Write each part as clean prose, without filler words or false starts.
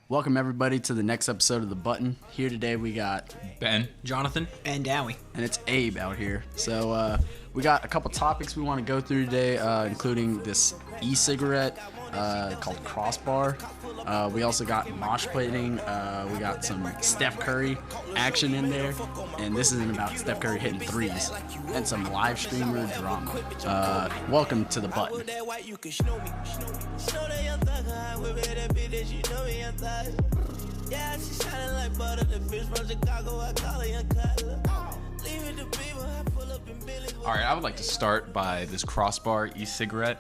Welcome everybody to the next episode of The Button. Here today we got Ben, Jonathan, and Dowie. and it's Abe out here. So we got a couple topics we want to go through today, including this e-cigarette called Crossbar. We also got mosh pitting. We got some Steph Curry action in there, and this isn't about Steph Curry hitting threes, and some live streamer drama. Welcome to The Button. Yeah, she shining like butter. The bitch from Chicago, I call her young Cutler. Leave it to people, I pull up in Billy's. all right, I would like to start by this Crossbar e-cigarette.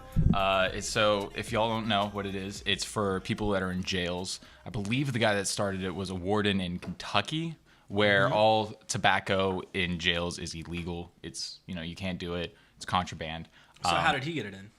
So if y'all don't know what it is, it's for people that are in jails. I believe the guy that started it was a warden in Kentucky, where all tobacco in jails is illegal. It's, you can't do it. It's contraband. So how did he get it in?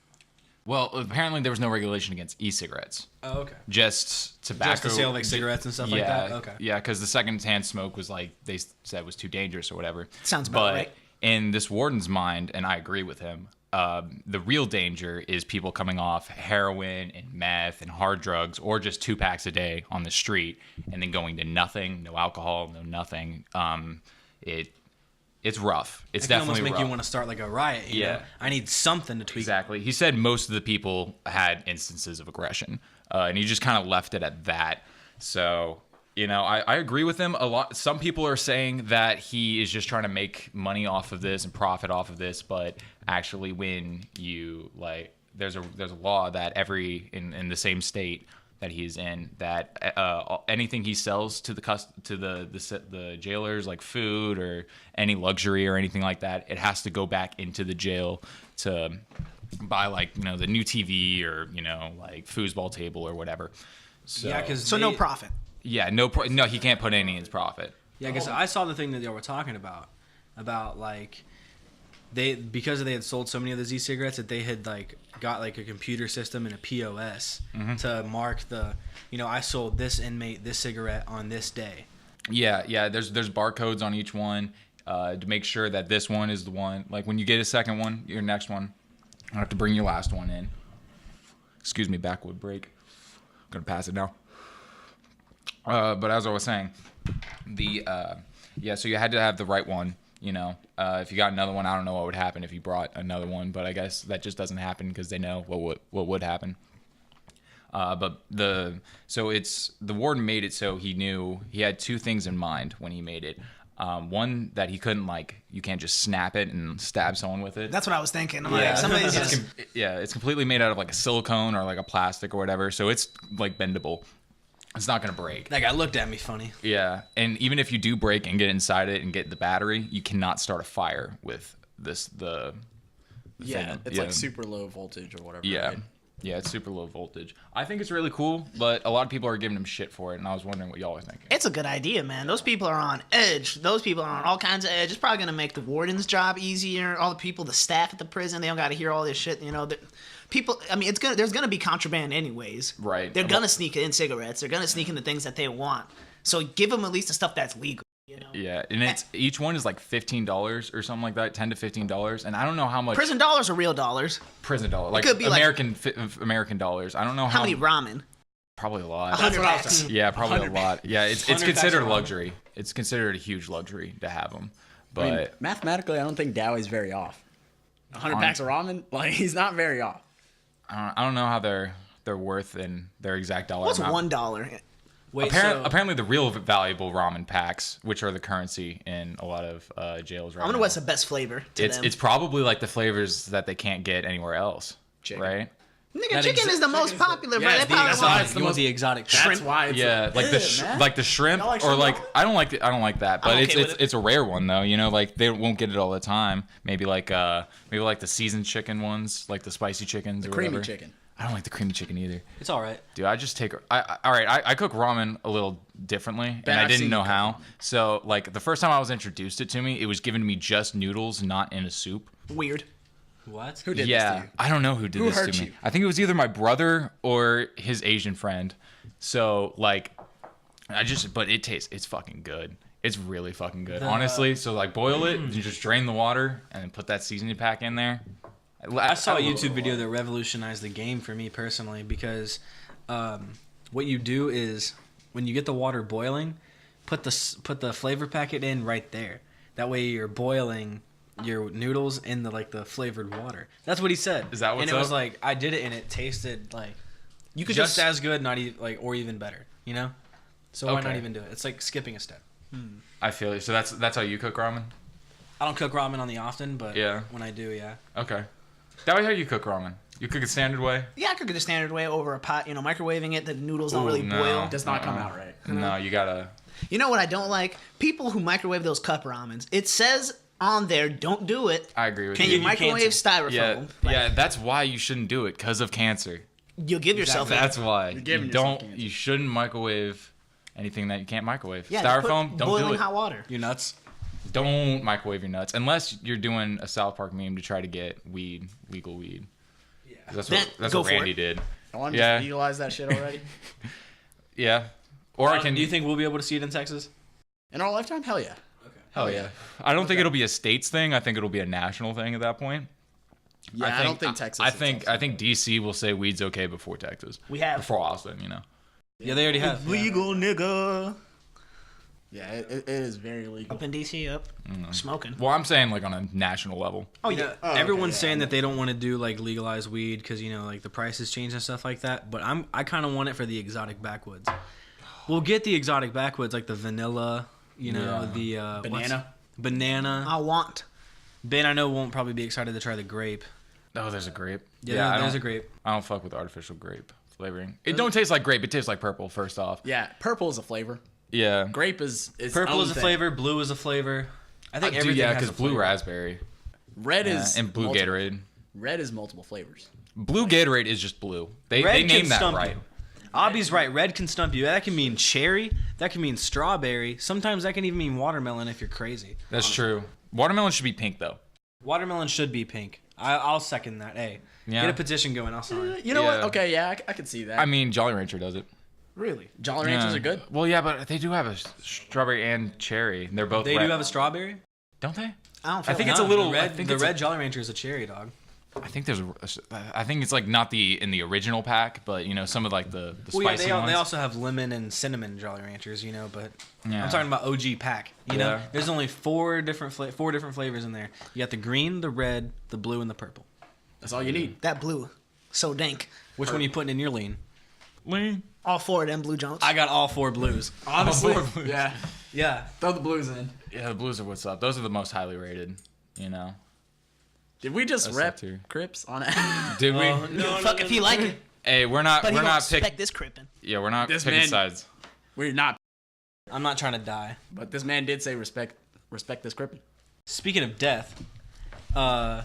Well, apparently there was no regulation against e-cigarettes. Oh, okay. Just tobacco. Just to sell like cigarettes and stuff like that? Okay. Yeah, because the second-hand smoke was like, they said was too dangerous or whatever. Sounds about right. In this warden's mind, and I agree with him, the real danger is people coming off heroin and meth and hard drugs or just 2 packs a day on the street and then going to nothing, no alcohol, no nothing. It's rough. It's It can definitely almost make rough. you want to start like a riot. You know? I need something to tweak. Exactly. He said most of the people had instances of aggression, and he just kind of left it at that. So, I agree with him a lot. Some people are saying that he is just trying to make money off of this and profit off of this, but actually, when you there's a law that in the same state that he's in, that anything he sells to the jailers, like food or any luxury or anything like that, it has to go back into the jail to buy the new TV or like foosball table or whatever. So, Yeah, because no profit. Yeah, no, he can't put any in his profit. Yeah, because I saw the thing that they were talking about like because they had sold so many of those e-cigarettes that they had got a computer system and a POS to mark I sold this inmate this cigarette on this day. Yeah. There's barcodes on each one to make sure that this one is the one. Like when you get a second one, your next one, you have to bring your last one in. Excuse me, backwood break. I'm gonna pass it now. But as I was saying, so you had to have the right one. If you got another one, I don't know what would happen if you brought another one, but I guess that just doesn't happen because they know what would happen. But the warden made it so he knew he had 2 things in mind when he made it. One, that he couldn't you can't just snap it and stab someone with it. That's what I was thinking. I'm like, somebody's just... It's completely made out of a silicone or a plastic or whatever, so it's bendable. It's not going to break. That guy looked at me funny. Yeah, and even if you do break and get inside it and get the battery, you cannot start a fire with the Yeah, thing. it's super low voltage or whatever. Yeah. Right? Yeah, it's super low voltage. I think it's really cool, but a lot of people are giving him shit for it, and I was wondering what y'all are thinking. It's a good idea, man. Those people are on edge. Those people are on all kinds of edge. It's probably going to make the warden's job easier. All the people, the staff at the prison, they don't got to hear all this shit. People, I mean, there's going to be contraband anyways. Right. They're going to sneak in cigarettes. They're going to sneak in the things that they want. So give them at least the stuff that's legal. Yeah, and each one is $15 or something like that, $10 to $15, and I don't know how much. Prison dollars are real dollars. Prison dollars, could be American dollars. I don't know how many ramen. Probably a lot. 100 packs. Yeah, probably a lot. Yeah, it's considered a ramen. luxury. It's considered a huge luxury to have them. But mathematically, I don't think Dowie's very off. 100 packs of ramen, he's not very off. I don't know how they're worth in their exact dollar What's amount. $1? Wait, Apparently, the real valuable ramen packs, which are the currency in a lot of jails right I wonder now, what's the best flavor to them. it's probably the flavors that they can't get anywhere else, Chicken. right? Nigga, chicken is the most popular, bro. Yeah, They it's the probably exotic. want- You want the exotic That's shrimp? why it's Yeah, the shrimp, Y'all like or shrimp? I don't like that, but I'm okay with it. it's a rare one though. They won't get it all the time. Maybe the seasoned chicken ones, like the spicy chickens or creamy whatever. chicken. I don't like the creamy chicken either. It's all right. Dude, I just take. I cook ramen a little differently, and I I've didn't seen know you cook how. So the first time I was introduced it to me, it was given to me just noodles, not in a soup. Weird. What? Who did this Yeah, to you? I don't know who did Who this hurt to me. you? I think it was either my brother or his Asian friend. So but it's fucking good. It's really fucking good, honestly. So boil it, and just drain the water, and then put that seasoning pack in there. I saw a YouTube video that revolutionized the game for me personally because what you do is when you get the water boiling, put the flavor packet in right there. That way you're boiling your noodles in the flavored water. That's what he said. Is that what's And it was up? like I did it and it tasted like You could just as good, not even or even better. You know. So why Okay. not even do it? It's like skipping a step. I feel you. So that's how you cook ramen? I don't cook ramen on the often, but Yeah. when I do, yeah. Okay. That way how you cook ramen? You cook it standard way? Yeah, I cook it the standard way over a pot. You know, microwaving it. The noodles don't Ooh, really no. boil. Does not come out right. No, you gotta. You know what I don't like? People who microwave those cup ramens. It says on there, don't do it. I agree with Can you. you microwave cancer. styrofoam? Yeah, Like, yeah. That's why you shouldn't do it, because of cancer. You'll give yourself That's why you giving yourself don't. cancer. You shouldn't microwave anything that you can't microwave. yeah, just put Styrofoam, don't boiling do it. hot water. You nuts? Don't microwave your nuts unless you're doing a South Park meme to try to get legal weed. Yeah, that's Then what go for Randy it. did. I want to Yeah. just legalize that shit already. Yeah, or I can. Do you think we'll be able to see it in Texas? In our lifetime, hell yeah. Hell yeah. I don't think it'll be a states thing. I think it'll be a national thing at that point. Yeah, I don't think Texas. I is think also. DC will say weed's okay before Texas. We have Before Austin, you know. Yeah, they already have. Yeah. legal nigga Yeah, it is very legal. up in DC up smoking. Well, I'm saying like on a national level. Oh You yeah. know, okay, everyone's yeah. saying that they don't want to do like legalized weed because like the prices change and stuff like that. But I kind of want it for the exotic backwoods. We'll get the exotic backwoods like the vanilla, the banana. I want. Ben, I know won't probably be excited to try the grape. Oh, there's a grape. Yeah, I there's don't- a grape. I don't fuck with artificial grape flavoring. It don't taste like grape. It tastes like purple. First off. Yeah, purple is a flavor. Yeah. Grape is Purple own is a thing. flavor. Blue is a flavor. I think Dude, everything yeah, has because a blue flavor. raspberry. Red Yeah, is and blue multiple- Gatorade. Red is multiple flavors. Blue Gatorade is just blue. They Red can named that stump right. you. Abby's right. Red can stump you. That can mean cherry. That can mean strawberry. Sometimes that can even mean watermelon if you're crazy. That's true. Watermelon should be pink though. Watermelon should be pink. I'll second that. Hey, Yeah. get a petition going. I'll sign. You know what? Yeah. Okay, yeah, I can see that. I mean, Jolly Rancher does it. Really? Jolly Ranchers Yeah. are good. Well, yeah, but they do have a strawberry and cherry. They're both. They red. do have a strawberry. Don't they? I don't feel I think like it's a No, little. The I red, think the it's red Jolly Rancher is a cherry dog. I think there's. I think it's like not in the original pack, but some of like the Well, yeah, spicy ones. they also have lemon and cinnamon Jolly Ranchers, but Yeah. I'm talking about OG pack. You know, Yeah. there's only four different flavors in there. You got the green, the red, the blue, and the purple. That's all you need. that blue. So dank. Which one are you putting in your lean? Lean. All four of them blue Jones. I got all four blues. Honestly, All four blues. yeah. Yeah. Throw the blues in. Yeah, the blues are what's up. Those are the most highly rated. Did we just That's rep up to- Crips on it? Did we? Fuck if he like it. Hey, we're not. But he We're don't not respect picking. this crippin'. Yeah, we're not This picking man- sides. We're not. I'm not trying to die. But this man did say respect this Crippin. Speaking of death, I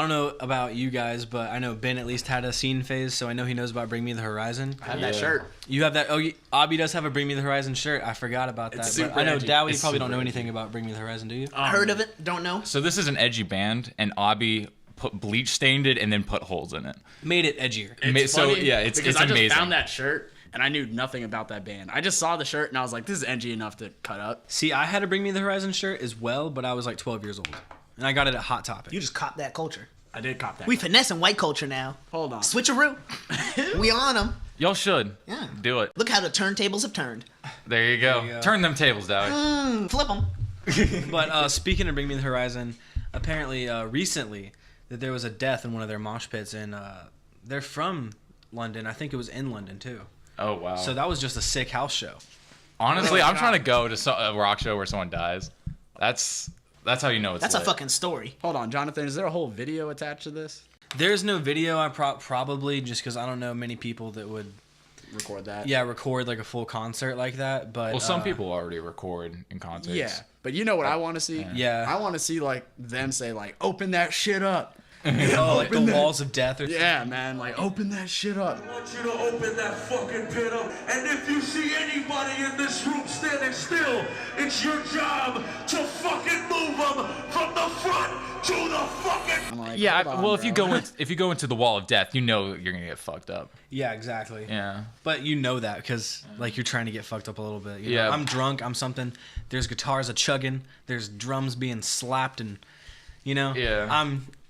don't know about you guys, but I know Ben at least had a scene phase, so I know he knows about Bring Me the Horizon. I have that shirt. You have that? Oh, Abby does have a Bring Me the Horizon shirt. I forgot about that. It's But super I know edgy. Dowie It's probably don't super know edgy. anything about Bring Me the Horizon, do you? Heard of it? Don't know. So this is an edgy band, and Abby put bleach stained it and then put holes in it. Made it edgier. It's So, funny yeah, it's because I just amazing. found that shirt and I knew nothing about that band. I just saw the shirt and I was like, this is edgy enough to cut up. See, I had a Bring Me the Horizon shirt as well, but I was like 12 years old, and I got it at Hot Topic. You just cop that culture. I did cop that. We finessing white culture now. Hold on. Switcheroo. We on them. Y'all should. Yeah. Do it. Look how the turntables have turned. There you go. you go. Turn them tables, Dowie. Flip them. But speaking of Bring Me the Horizon, apparently recently that there was a death in one of their mosh pits, and they're from London. I think it was in London too. Oh wow. So that was just a sick house show. Honestly, Oh, I'm God. trying to go to a rock show where someone dies. That's how you know it's That's a lit. fucking story. Hold on, Jonathan. Is there a whole video attached to this? There's no video. I probably just because I don't know many people that would Record that. record like a full concert like that. But Well, some people already record in concerts. Yeah, but you know what I want to see? Yeah. I want to see like them say like, open that shit up. oh, like the walls of death or Yeah, man. Like, open that shit up. I want you to open that fucking pit up. And if you see anybody in this room standing still, it's your job to fucking move them from the front to the fucking... I'm like, Yeah. hold on, Well, if you bro. go into the wall of death, you know you're gonna get fucked up. Yeah, exactly. Yeah. But you know that because like you're trying to get fucked up a little bit. You know? Yeah. I'm drunk. I'm something. There's guitars a chugging. There's drums being slapped and Yeah.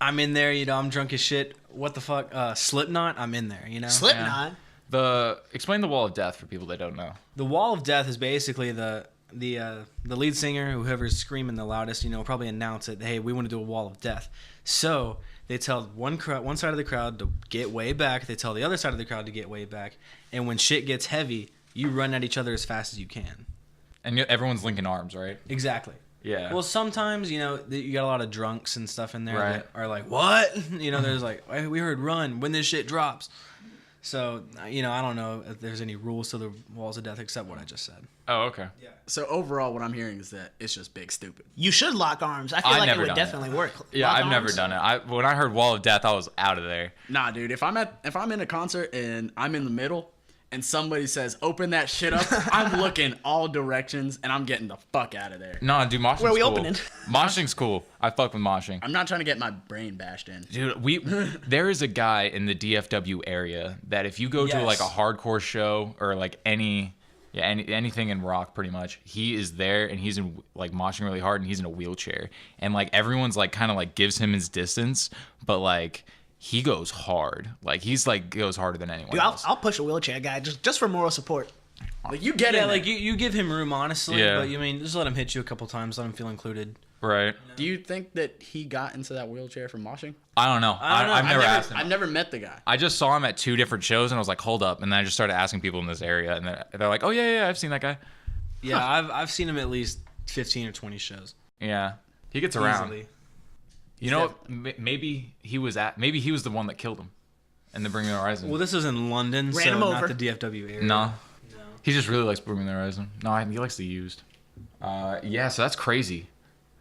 I'm in there. I'm drunk as shit. What the fuck? Slipknot. I'm in there. Slipknot. Explain the Wall of Death for people that don't know. The Wall of Death is basically the lead singer, whoever's screaming the loudest, probably announce it. Hey, we want to do a Wall of Death. So they tell one side of the crowd to get way back. They tell the other side of the crowd to get way back. And when shit gets heavy, you run at each other as fast as you can. And everyone's linking arms, right? Exactly. Yeah. Well, sometimes, you got a lot of drunks and stuff in there Right. that are like, what? There's like, hey, we heard run when this shit drops. So, I don't know if there's any rules to the Walls of Death except what I just said. Oh, okay. Yeah. So overall, what I'm hearing is that it's just big stupid. You should lock arms. I feel I've like it never would done definitely work. Yeah, Lock I've never arms? done it. When I heard Wall of Death, I was out of there. Nah, dude. If I'm in a concert and I'm in the middle and somebody says open that shit up, I'm looking all directions and I'm getting the fuck out of there. No, dude, moshing's Where are we cool. opening? Moshing's cool. I fuck with moshing. I'm not trying to get my brain bashed in. Dude, there is a guy in the DFW area that if you go to Yes. like a hardcore show or like anything in rock, pretty much, he is there and he's in like moshing really hard and he's in a wheelchair and like everyone's like kind of like gives him his distance, but like he goes hard. Like he's like goes harder than anyone Dude, else. I'll push a wheelchair guy just for moral support. Like you get Yeah, it. like you give him room, honestly. Yeah. But just let him hit you a couple times. Let him feel included. Right? Do you think that he got into that wheelchair from moshing? I don't know. I don't know. I've never asked him. I've never met the guy. I just saw him at 2 different shows and I was like, hold up. And then I just started asking people in this area and they're like, oh yeah, I've seen that guy. Yeah, I've seen him at least 15 or 20 shows. Yeah. He gets around. Easily. You know, maybe he was the one that killed him in the Bring Me the Horizon. Well, this was in London, Ran so him not over. the DFW area. No. He just really likes Bring Me the Horizon. No, he likes the used. Yeah, so that's crazy.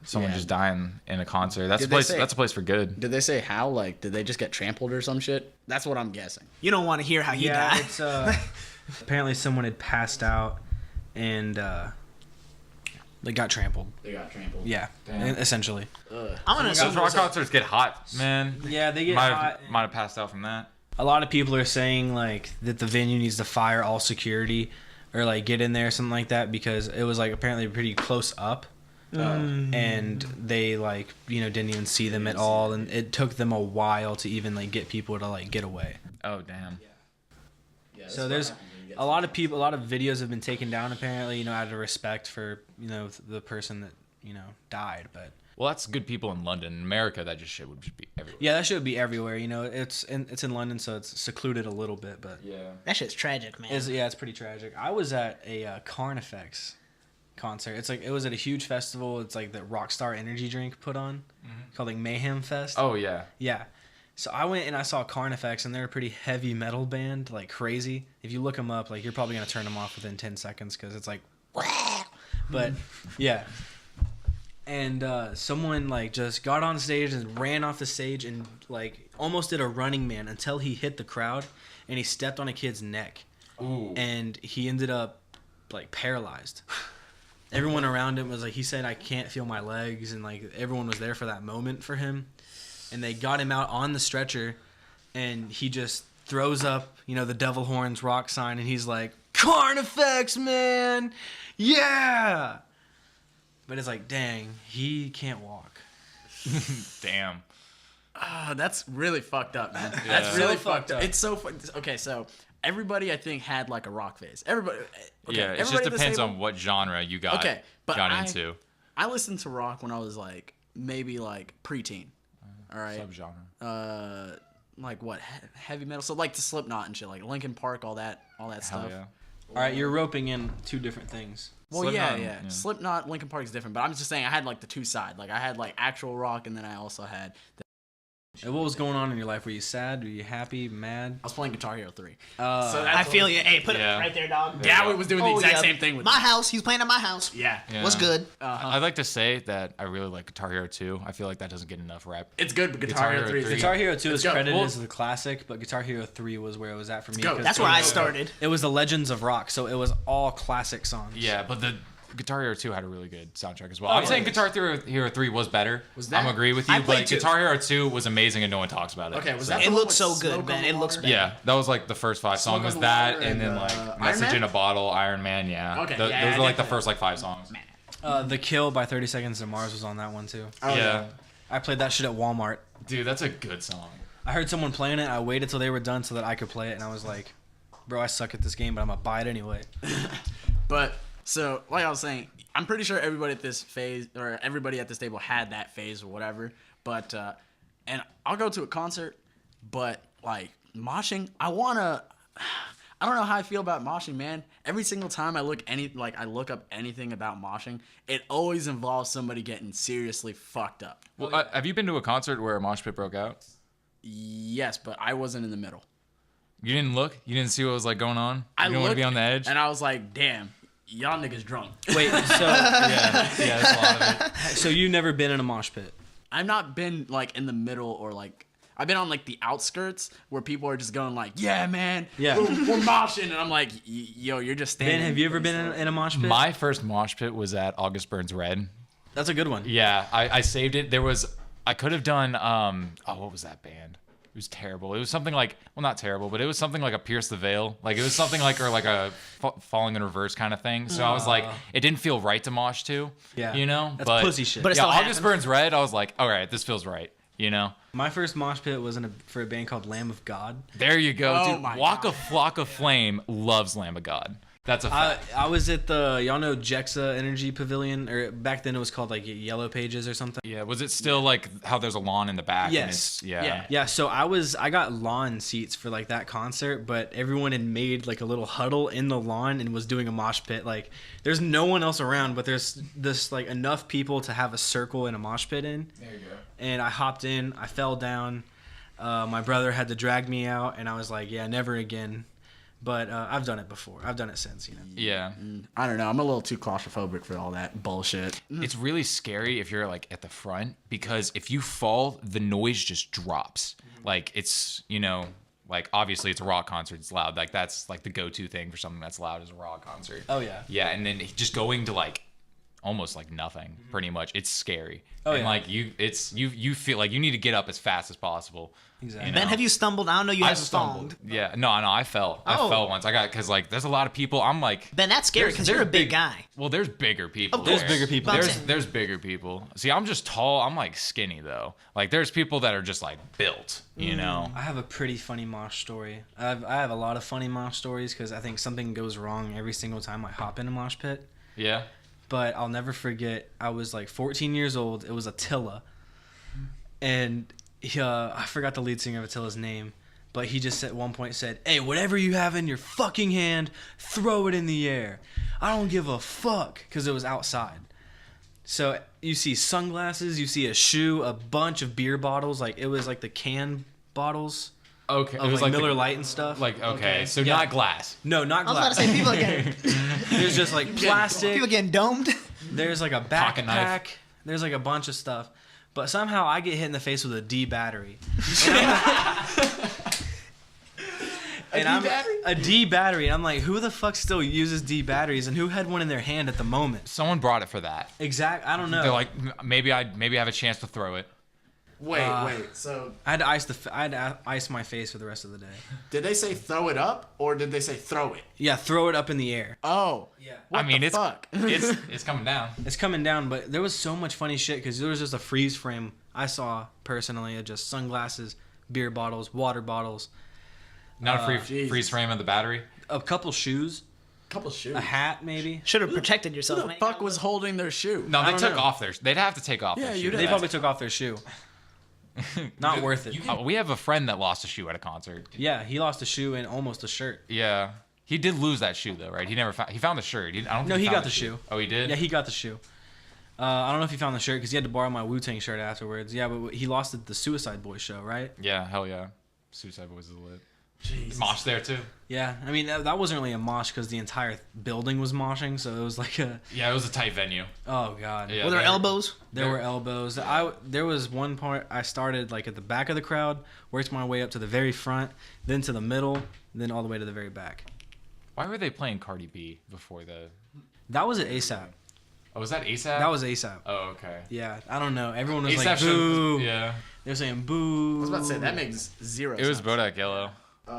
Someone Yeah. just dying in a concert. That's Did a they place. say- That's a place for good. Did they say how? Like, did they just get trampled or some shit? That's what I'm guessing. You don't want to hear how you Yeah, die. it's apparently someone had passed out and they got trampled. They got trampled. Yeah, Damn. essentially. I'm gonna Those assume rock concerts get hot, man. Yeah, they get Might hot. have passed out from that. A lot of people are saying like that the venue needs to fire all security or like get in there or something like that because it was like apparently pretty close up. And they like didn't even see them at all, and it took them a while to even like get people to like get away. Oh damn. So there's a lot of videos have been taken down apparently, out of respect for the person that died. But Well, that's good people in London. In America, that shit would just be everywhere. yeah, that should be everywhere. It's in London, so it's secluded a little bit, but Yeah. that shit's tragic, man. it's pretty tragic. I was at a Carnifex concert. It's like it was at a huge festival. It's like the Rockstar energy drink put on, called like Mayhem Fest. Oh yeah. Yeah. So I went and I saw Carnifex, and they're a pretty heavy metal band, like crazy. If you look them up, like you're probably gonna turn them off within 10 seconds because it's like, but yeah. And someone like just got on stage and ran off the stage and like almost did a running man until he hit the crowd, and he stepped on a kid's neck, and he ended up like paralyzed. Everyone around him was like, he said, I can't feel my legs, and like everyone was there for that moment for him. And they got him out on the stretcher, and he just throws up, the Devil Horns rock sign, and he's like, Carnifex, man! Yeah! But it's like, dang, he can't walk. Damn. That's really fucked up, man. Yeah. That's really So fucked fucked up. up. It's so okay. So everybody, I think, had like a rock phase. Everybody. Okay, Yeah, it just everybody at the depends table- on what genre you got. Okay, but got I- into. I listened to rock when I was like maybe like preteen. All right. Subgenre. Like what heavy metal? So like the Slipknot and shit, like Linkin Park, all that Hell stuff. yeah. All right, you're roping in two different things. Well, Slipknot, yeah. yeah. Slipknot, Linkin Park is different, but I'm just saying I had like the two side. Like I had like actual rock, and then I also had. And what was going on in your life? Were you sad? Were you happy? Mad? I was playing Guitar Hero 3. So I feel you. Hey, put Yeah. it right there, dog. Yeah, we was doing the Oh, exact yeah. same thing with My house. He's playing at my house. Yeah. What's good? I'd like to say that I really like Guitar Hero 2. I feel like that doesn't get enough rap. It's good, but Guitar Hero 3 is Guitar Hero 2 is go. credited Well- as the classic, but Guitar Hero 3 was where it was at for me. go. 'cause That's where I started. It was the Legends of Rock, so it was all classic songs. Yeah, but the Guitar Hero 2 had a really good soundtrack as well. I'm saying Guitar Hero 3 was better. Was that- I'm agree with you, I played but two. Guitar Hero 2 was amazing and no one talks about it. Okay, was So- that the It one looks with so Smoke good, on man. the It looks Water? bad. Yeah, that was like the first 5 Smoke songs was on the that, Water and then and, like Iron Message Man? in a Bottle, Iron Man, yeah. Okay, Those yeah, are like the definitely. first like 5 songs. The Kill by 30 Seconds to Mars was on that one too. Oh, yeah. I played that shit at Walmart. Dude, that's a good song. I heard someone playing it. I waited till they were done so that I could play it, and I was like, Bro, I suck at this game, but I'm gonna buy it anyway. But so, like I was saying, I'm pretty sure everybody at this phase or everybody at this table had that phase or whatever. But and I'll go to a concert, but like moshing, I don't know how I feel about moshing, man. Every single time I look up anything about moshing, it always involves somebody getting seriously fucked up. Well, have you been to a concert where a mosh pit broke out? Yes, but I wasn't in the middle. You didn't look? You didn't see what was like going on? You I didn't want to be on the edge? and I was like, damn, y'all niggas drunk. Wait, so yeah, that's a lot of it. so you've never been in a mosh pit? I've not been like in the middle or like I've been on like the outskirts where people are just going like, yeah, man, Yeah. we're moshing, and I'm like, yo, you're just standing. Ben, have you ever been in a mosh pit? My first mosh pit was at August Burns Red. That's a good one. Yeah, I saved it. I could have done, what was that band? It was terrible. It was something like, well, not terrible, but it was something like a Pierce the Veil. Like, it was something like, or like a Falling in Reverse kind of thing. So I was like, it didn't feel right to mosh to. Yeah. You know? That's pussy shit. But it Yeah, still August happened. Burns Red, I was like, all right, this feels right. You know? My first mosh pit was for a band called Lamb of God. There you go, Oh dude. my Waka God. Flocka Flame loves Lamb of God. That's a fact. I was at the, y'all know Jexa Energy Pavilion, or back then it was called like Yellow Pages or something. Yeah, was it still like how there's a lawn in the back? and Yes. it's- yeah. Yeah. Yeah, so I got lawn seats for like that concert, but everyone had made like a little huddle in the lawn and was doing a mosh pit. Like there's no one else around, but there's this like enough people to have a circle and a mosh pit in. There you go. And I hopped in, I fell down. My brother had to drag me out, and I was like, yeah, never again. But I've done it before. I've done it since, you know. Yeah. I don't know. I'm a little too claustrophobic for all that bullshit. It's really scary if you're like at the front because if you fall, the noise just drops. Like it's, you know, like obviously it's a rock concert, it's loud. Like that's like the go-to thing for something that's loud is a rock concert. Oh, yeah. Yeah, and then just going to like almost like nothing, pretty much. It's scary. Oh, and yeah. like you feel like you need to get up as fast as possible. Exactly. you Ben, know? have you stumbled? I don't know you I haven't stumbled. fallen. Yeah, no, I fell. I Oh. fell once. Because like there's a lot of people. I'm like, Ben, that's scary because you're a big guy. well, there's bigger people. Of course. there. There's bigger people. But I'm There's saying- there's bigger people. See, I'm just tall. I'm like skinny though. Like there's people that are just like built. You know. I have a pretty funny mosh story. I have a lot of funny mosh stories because I think something goes wrong every single time I hop in a mosh pit. Yeah. But I'll never forget, I was like 14 years old. It was Attila. And I forgot the lead singer of Attila's name. But he just at one point said, hey, whatever you have in your fucking hand, throw it in the air. I don't give a fuck. Because it was outside. So you see sunglasses, you see a shoe, a bunch of beer bottles. Like it was like the can bottles Okay. of like Miller Lite and stuff. Like okay, so Yeah. not glass. No, not I was about glass. to say people are getting There's just like plastic. people getting domed. There's like a Pocket knife. backpack. There's like a bunch of stuff. But somehow I get hit in the face with a D battery. And I'm a D battery. And I'm like, who the fuck still uses D batteries? And who had one in their hand at the moment? Someone brought it for that. I don't know. They're like, maybe I have a chance to throw it. Wait. So I had to ice my face for the rest of the day. did they say throw it up or did they say throw it? Yeah, throw it up in the air. Oh. Yeah. What the it's fuck? it's coming down. It's coming down, but there was so much funny shit because there was just a freeze frame I saw personally of just sunglasses, beer bottles, water bottles, Not a Jesus. freeze frame of the battery. a couple shoes, Couple shoes. a hat maybe. Should have protected yourself. Who the man. fuck was holding their shoe? No, I they don't took know. off they'd have to take off Yeah, their you shoe. did. They probably took off their shoe. Not worth it. We have a friend that lost a shoe at a concert. Yeah, he lost a shoe and almost a shirt. Yeah. He did lose that shoe though, right? He found the shirt. I don't No, think he found got the shoe. Oh, he did? Yeah, he got the shoe. I don't know if he found the shirt because he had to borrow my Wu-Tang shirt afterwards. Yeah, but he lost at the Suicide Boys show, right? Yeah, hell yeah. Suicide Boys is lit. Jesus. Mosh there too. Yeah, I mean that wasn't really a mosh because the entire building was moshing, so it was like a Yeah, it was a tight venue. oh god. Yeah, Were there elbows? There were elbows. There was one part I started like at the back of the crowd, worked my way up to the very front, then to the middle, then all the way to the very back. Why were they playing Cardi B before the? That was at ASAP. Oh, was that ASAP? That was ASAP. Oh, okay. Yeah, I don't know. Everyone was ASAP like, should've- boo. Yeah. They were saying boo. I was about to say that makes zero It was sense. Bodak Yellow.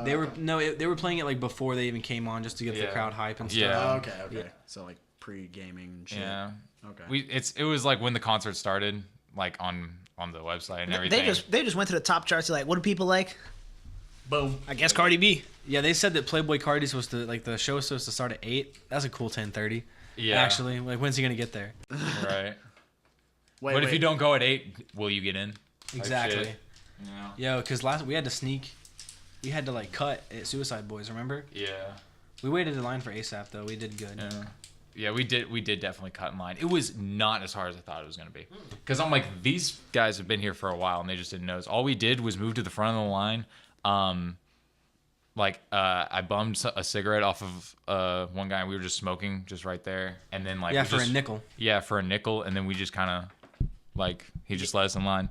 They were they were playing it like before they even came on, just to get the Yeah. crowd hype and stuff. Yeah. Oh, okay. Yeah. So like pre-gaming and shit. Yeah. Okay. It was like when the concert started, like on the website and everything. They just went to the top charts. Like, what do people like? Boom. I guess Cardi B. Yeah, they said that Playboy Cardi's supposed to the show was supposed to start at 8. That's a cool 10:30. Yeah. Actually, like when's he gonna get there? Right. Wait, But if you don't go at 8, will you get in? Like Exactly. shit. Yeah. Yo, because we had to sneak. We had to like cut at Suicide Boys. Remember? Yeah. We waited in line for ASAP though. We did good. Yeah, we did definitely cut in line. It was not as hard as I thought it was going to be. Because I'm like, these guys have been here for a while, and they just didn't notice. All we did was move to the front of the line. I bummed a cigarette off of one guy, and we were just smoking just right there. And then, like... Yeah, we for just, a nickel. Yeah, for a nickel, and then we just kind of, like, he just let us in line.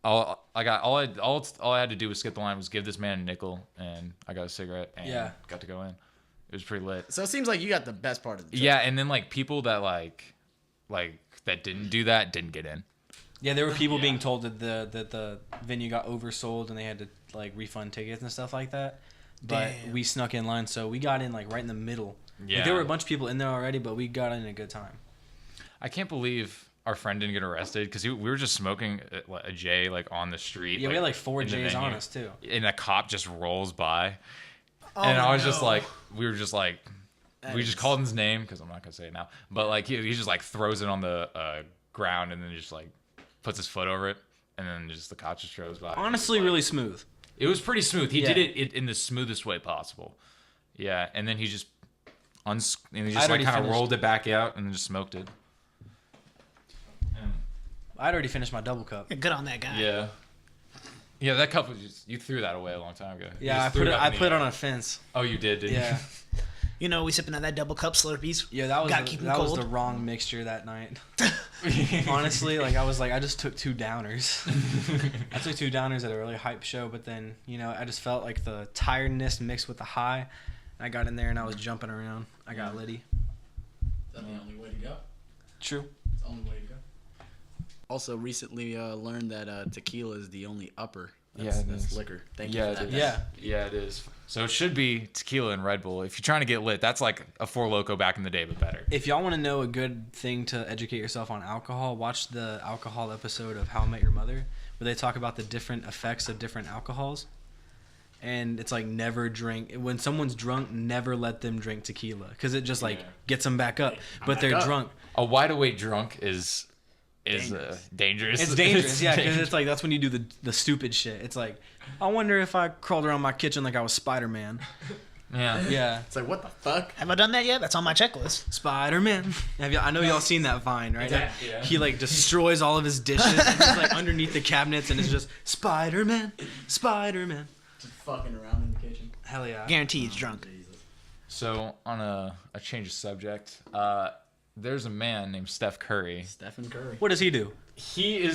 All I had to do was skip the line, was give this man a nickel, and I got a cigarette, and got to go in. It was pretty lit. So it seems like you got the best part of the trip. Yeah, and then like people that like that didn't do that didn't get in. Yeah, there were people being told that the venue got oversold and they had to like refund tickets and stuff like that. But we snuck in line, so we got in like right in the middle. Yeah, like, there were a bunch of people in there already, but we got in a good time. I can't believe our friend didn't get arrested because we were just smoking a J like on the street. Yeah, we had like 4 in the J's venue, on us too. and a cop just rolls by, Oh, and I was no. just like, we were just like. We just called his name because I'm not gonna say it now. But like he just like throws it on the ground and then just like puts his foot over it and then just the cop just throws by. Honestly, really smooth. It was pretty smooth. He Yeah. did it in the smoothest way possible. Yeah, and then he just like I'd kind already of finished. rolled it back out and then just smoked it. I'd already finished my double cup. Yeah, good on that guy. Yeah. Yeah, that cup was just you threw that away a long time ago. You Yeah, just threw I up in put the it air. on a fence. Oh, you did, didn't Yeah. You know, we sipping on that double cup Slurpees. Yeah, that was Gotta keep 'em that was cold. the wrong mixture that night. Honestly, like I just took 2 downers. I took 2 downers at a really hype show, but then I just felt like the tiredness mixed with the high. I got in there and I was jumping around. I got litty. That's the only way to go. True. It's the only way to go. Also, recently learned that tequila is the only upper. That's liquor. Thank you for that. Yeah. it is. So it should be tequila and Red Bull. If you're trying to get lit, that's like a Four Loko back in the day, but better. If y'all want to know a good thing to educate yourself on alcohol, watch the alcohol episode of How I Met Your Mother, where they talk about the different effects of different alcohols. And it's like never drink. When someone's drunk, never let them drink tequila because it just like gets them back up. But they're drunk. A wide awake drunk is dangerous. It's dangerous, yeah, because it's like that's when you do the stupid shit. It's like, I wonder if I crawled around my kitchen like I was Spider-Man. Yeah. Yeah, It's like, what the fuck? Have I done that yet? That's on my checklist. Spider-Man. I know y'all seen that Vine, right? Yeah, yeah. He like destroys all of his dishes and he's like underneath the cabinets and it's just Spider-Man, Spider-Man. Just fucking around in the kitchen. Hell yeah. Guarantee he's drunk. So on a change of subject, there's a man named Steph Curry. Stephen Curry. What does he do? He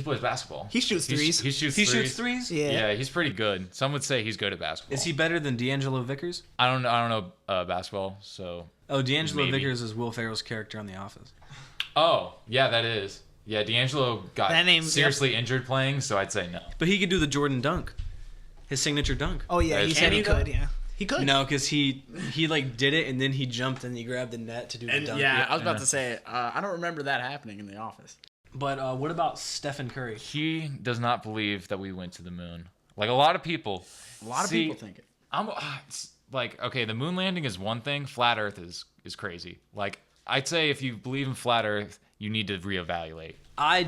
plays basketball. He shoots threes. He shoots He threes. shoots threes? Yeah. Yeah, he's pretty good. Some would say he's good at basketball. Is he better than D'Angelo Vickers? I don't know basketball, so. Oh, D'Angelo Maybe. Vickers is Will Ferrell's character on The Office. Oh, yeah, that is. Yeah, D'Angelo got That name- seriously injured playing, so I'd say no. But he could do the Jordan dunk. His signature dunk. Oh, yeah, he Can said he he could, though? yeah. He could. No, because he like did it and then he jumped and he grabbed the net to do the And dunk. yeah, I was about to say, I don't remember that happening in the office. But what about Stephen Curry? He does not believe that we went to the moon. Like a lot of people. A lot of people think it. It's like, okay, the moon landing is one thing. Flat Earth is crazy. Like, I'd say if you believe in flat Earth, you need to reevaluate. I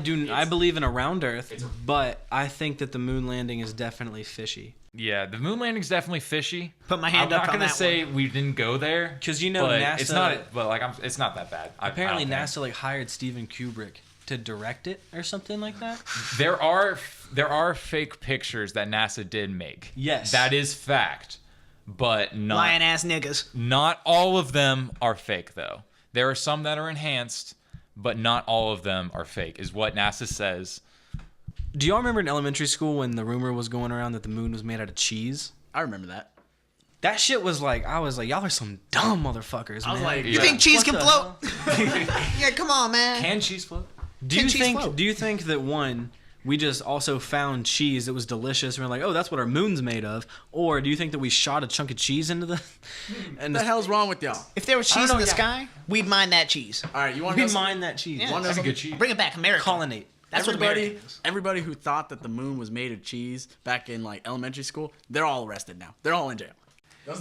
believe in a round Earth, but I think that the moon landing is definitely fishy. Yeah, the moon landing's definitely fishy. Put my hand I'm up not on gonna that say we didn't go there 'Cause but NASA. It's NASA not. But like, it's not that bad. Apparently, I don't think. NASA like hired Steven Kubrick to direct it or something like that. There are fake pictures that NASA did make. Yes. that is fact, but Lying ass niggas. not all of them are fake though. There are some that are enhanced, but not all of them are fake. Is what NASA says. Do y'all remember in elementary school when the rumor was going around that the moon was made out of cheese? I remember that. That shit was like, I was like, y'all are some dumb motherfuckers, man. I was like, You Yeah. think cheese What can the float? Yeah, come on, man. Can cheese float? do can you cheese think? float? Do you think that one, we just also found cheese that was delicious, and we're like, oh, that's what our moon's made of, or do you think that we shot a chunk of cheese into the? And What the hell's wrong with y'all? If there was cheese in the sky, we'd mine that cheese. All right, you want to we know? mine that cheese. Yeah. Wanna know That's a something? good cheese. Bring it back, America. Colonate. That's what everybody, American is. everybody who thought that the moon was made of cheese back in like elementary school, they're all arrested now. They're all in jail.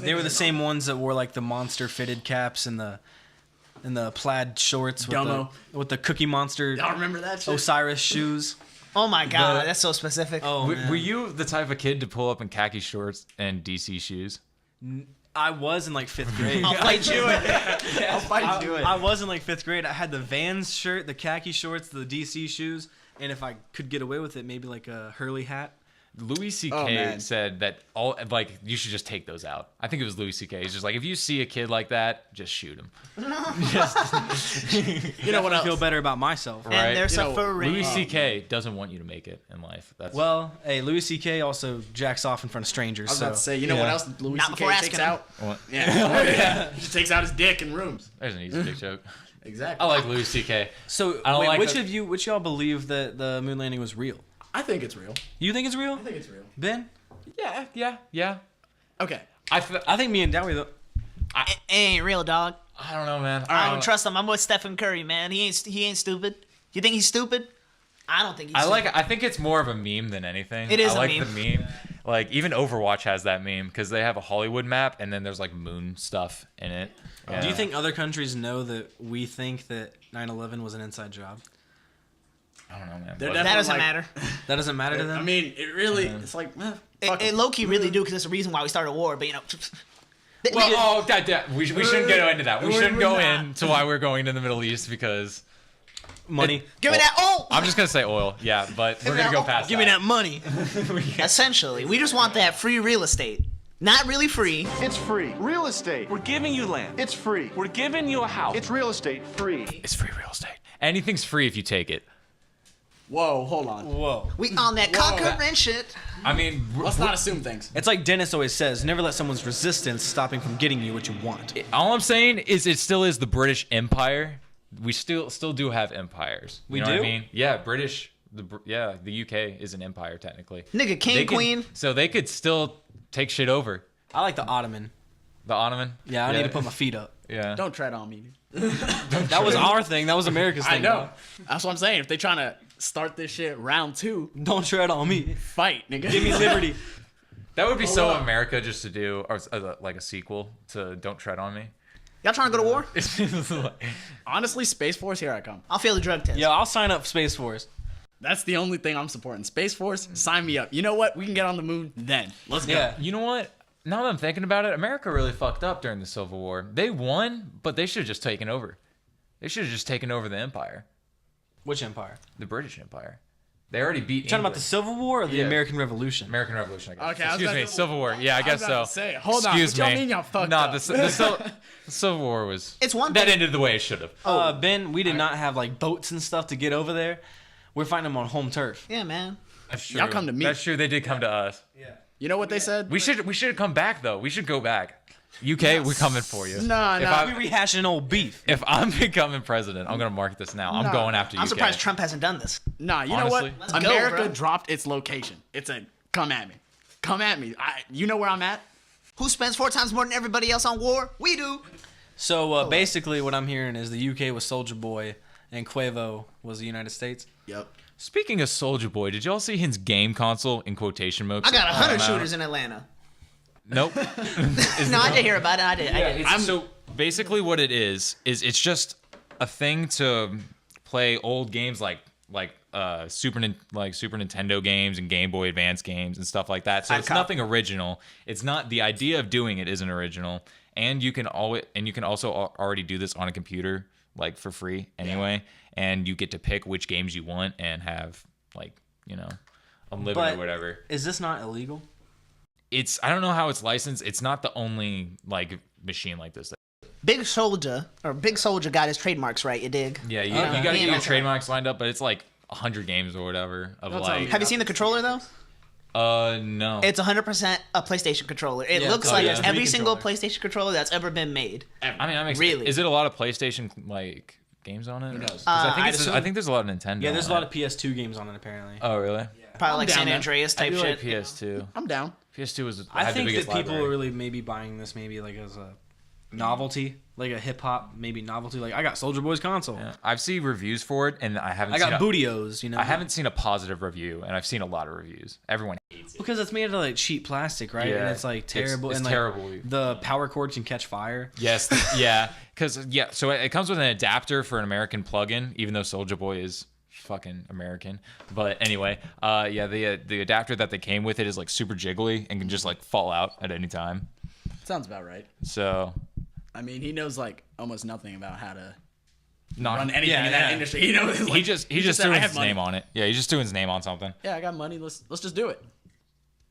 They were the same ones that wore like the monster fitted caps and the plaid shorts with the Cookie Monster Y'all remember that shit? Osiris shoes. Oh my god, that's so specific. Oh, man. Were you the type of kid to pull up in khaki shorts and DC shoes? I was in like 5th grade. I'll fight you. I'll fight you. I was in like 5th grade. I had the Vans shirt, the khaki shorts, the DC shoes, and if I could get away with it, maybe like a Hurley hat. Louis C.K. man. said that all like you should just take those out. I think it was Louis C.K. He's just like, if you see a kid like that, just shoot him. You know what I else? feel better about myself. Right. And they're You know, suffering. Louis C.K. doesn't want you to make it in life. That's Well, hey, Louis C.K. also jacks off in front of strangers. I was about to say, you know what else Louis Not before C.K. takes asking him. out? What? Yeah. He just takes out his dick in rooms. There's an easy dick joke. Exactly. I like Louis C.K. So, I don't wait, like which y'all believe that the moon landing was real? I think it's real. You think it's real? I think it's real. Ben? Yeah. Okay. I think me and Dowie though. It ain't real, dog. don't know, man. I don't trust him. I'm with Stephen Curry, man. He ain't stupid. You think he's stupid? I don't think he's stupid. I think it's more of a meme than anything. It is I a like meme. the meme. Like even Overwatch has that meme because they have a Hollywood map and then there's like moon stuff in it. Yeah. Do you think other countries know that we think that 9/11 was an inside job? I don't know, man. They're But- That definitely doesn't like- matter. That doesn't matter to them. I mean, it really, it's like, fuck It low key really do because it's the reason why we started a war. But you know, Well, we shouldn't go into that. We shouldn't we're go not. into why we're going to the Middle East because Money. give me that. Oh, I'm just gonna say oil. Yeah, but we're gonna go past. Give me that money. essentially, we just want that free real estate. Not really free. It's free. Real estate. We're giving you land. It's free. We're giving you a house. It's real estate. Free. It's free real estate. Anything's free if you take it. Whoa, hold on. Whoa. We on that conquering shit. I mean, Let's not assume things. It's like Dennis always says, never let someone's resistance stop him from getting you what you want. all I'm saying is it still is the British Empire. We still do have empires. You We know what do? I mean? Yeah, the UK is an empire technically. Nigga, king, They can- queen. So they could still take shit over. I like the Ottoman. The Ottoman. Yeah, I need to put my feet up. Yeah. Don't tread on me. That was our thing. That was America's thing. I know. That's what I'm saying. If they trying to start this shit round 2, bro. Don't tread on me. fight, nigga. Give me liberty. That would be so America just to do or like a sequel to Don't Tread on Me. Y'all trying to go to war? Honestly, Space Force, here I come. I'll fail the drug test. Yo, I'll sign up Space Force. That's the only thing I'm supporting. Space Force, sign me up. You know what? We can get on the moon then. Let's go. Yeah. You know what? Now that I'm thinking about it, America really fucked up during the Civil War. They won, but they should have just taken over. They should have just taken over the empire, Which empire? the British Empire. They already beat. You talking about the England. Civil War or the Yeah. American Revolution? American Revolution, I guess. Okay, I was Excuse about me, to- Civil War. Yeah, I guess about so. to say, hold on, Excuse what y'all me. mean y'all fucked nah, up? the Civil War was. It's one that thing- ended the way it should have. Ben, we did not have like boats and stuff to get over there. We're fighting them on home turf. Yeah, man. That's true. Y'all come to me. That's true. They did come to us. You know what they said? We should come back though. We should go back. UK, we're coming for you. Nah, If nah. I- We rehashing old beef. If I'm becoming president, I'm gonna mark this now. I'm Nah. going after I'm UK. surprised Trump hasn't done this. Nah, you Honestly. know Let's what? go, America bro. dropped its location. It said, come at me. Come at me. You know where I'm at? Who spends 4 times more than everybody else on war? We do. So basically, what I'm hearing is the UK was Soldier Boy and Quavo was the United States. Yep. Speaking of Soldier Boy, did y'all see his game console in quotation marks? I got 100 Wow. shooters in Atlanta. Nope. No, I did hear about it. I did. So basically, what it is it's just a thing to play old games like Super Nintendo games and Game Boy Advance games and stuff like that. So it's nothing original. It's not the idea of doing it isn't original, and you can also already do this on a computer like for free anyway, and you get to pick which games you want and have unlimited But or whatever. Is this not illegal? I don't know how it's licensed. It's not the only like machine like this. Big Soldier got his trademarks right. You dig? Yeah, you Okay. got to get Yeah. your trademarks lined up, but it's like 100 games or whatever of like. Have you seen the controller though? No. It's 100% a PlayStation controller. It Yeah, looks it's like yeah. every single controller. PlayStation controller that's ever been made. I mean, I'm Really? Is it a lot of PlayStation like games on it? Who knows? I think there's a lot of Nintendo. Yeah, there's a on lot it. of PS2 games on it apparently. Oh really? Probably like down San there. Andreas I type do like shit. PS2. I'm down. PS2 was. I had the think biggest that people library. are really maybe buying this maybe like as a novelty, like a hip hop maybe novelty. Like I got Soldier Boy's console. Yeah. I've seen reviews for it, and I haven't. I got seen Bootios. You know, I haven't seen a positive review, and I've seen a lot of reviews. Everyone hates it. because it's made out of like cheap plastic, right? Yeah. And it's like terrible. It's and like terrible. the power cords can catch fire. Yes, yeah, because so it comes with an adapter for an American plug-in, even though Soulja Boy is fucking American. But anyway, the adapter that they came with it is like super jiggly and can just like fall out at any time. Sounds about right. So I mean, he knows like almost nothing about how to not run anything in that industry. You know, he just said, threw "I his have money." name on it. Yeah, he's just doing his name on something. Yeah, I got money. Let's just do it.